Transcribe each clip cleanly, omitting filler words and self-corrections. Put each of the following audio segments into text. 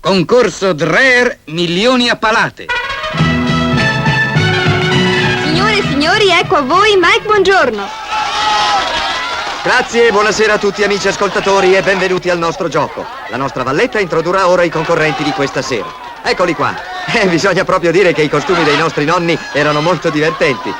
Concorso Dreher milioni a palate. Signore e signori, ecco a voi Mike Buongiorno. Grazie, buonasera a tutti amici ascoltatori e benvenuti al nostro gioco. La nostra Valletta introdurrà ora i concorrenti di questa sera. Eccoli qua. Bisogna proprio dire che i costumi dei nostri nonni erano molto divertenti.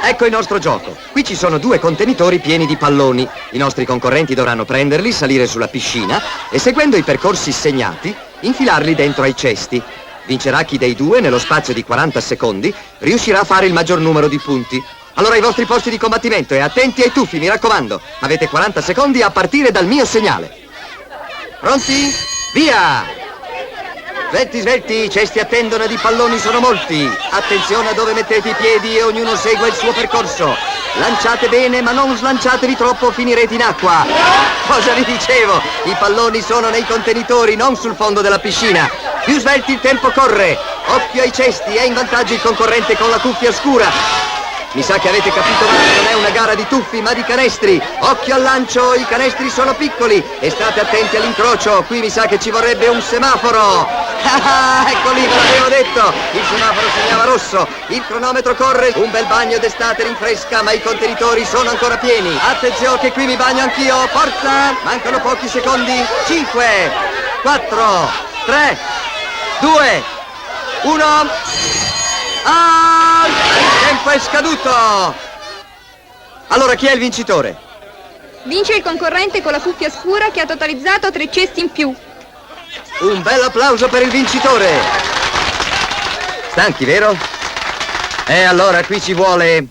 Ecco il nostro gioco. Qui ci sono 2 contenitori pieni di palloni. I nostri concorrenti dovranno prenderli, salire sulla piscina e, seguendo i percorsi segnati, infilarli dentro ai cesti. Vincerà chi dei 2, nello spazio di 40 secondi, riuscirà a fare il maggior numero di punti. Allora ai vostri posti di combattimento e attenti ai tuffi, mi raccomando. Avete 40 secondi a partire dal mio segnale. Pronti? Via! Svelti, svelti, i cesti attendono ed i palloni sono molti. Attenzione a dove mettete i piedi e ognuno segua il suo percorso. Lanciate bene, ma non slanciatevi troppo, finirete in acqua. Cosa vi dicevo? I palloni sono nei contenitori, non sul fondo della piscina. Più svelti il tempo corre. Occhio ai cesti, è in vantaggio il concorrente con la cuffia scura. Mi sa che avete capito male, non è una gara di tuffi ma di canestri. Occhio al lancio, i canestri sono piccoli e state attenti all'incrocio. Qui mi sa che ci vorrebbe un semaforo. Ecco lì, ve l'avevo detto. Il semaforo segnava rosso. Il cronometro corre. Un bel bagno d'estate rinfresca, ma i contenitori sono ancora pieni. Attenzione che qui mi bagno anch'io. Forza! Mancano pochi secondi. 5, 4, 3, 2, 1. Ah! Il tempo è scaduto! Allora chi è il vincitore? Vince il concorrente con la cuffia scura che ha totalizzato 3 cesti in più. Un bel applauso per il vincitore! Stanchi, vero? E allora qui ci vuole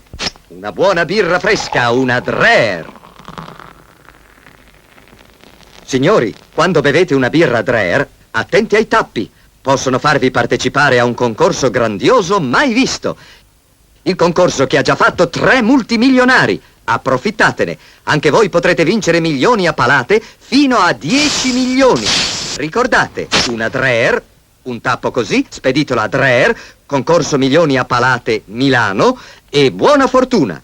una buona birra fresca, una Dreher. Signori, quando bevete una birra Dreher, attenti ai tappi. Possono farvi partecipare a un concorso grandioso mai visto. Il concorso che ha già fatto 3 multimilionari. Approfittatene. Anche voi potrete vincere milioni a palate fino a 10 milioni. Ricordate, una Dreher, un tappo così, speditelo a Dreher, concorso milioni a palate Milano e buona fortuna.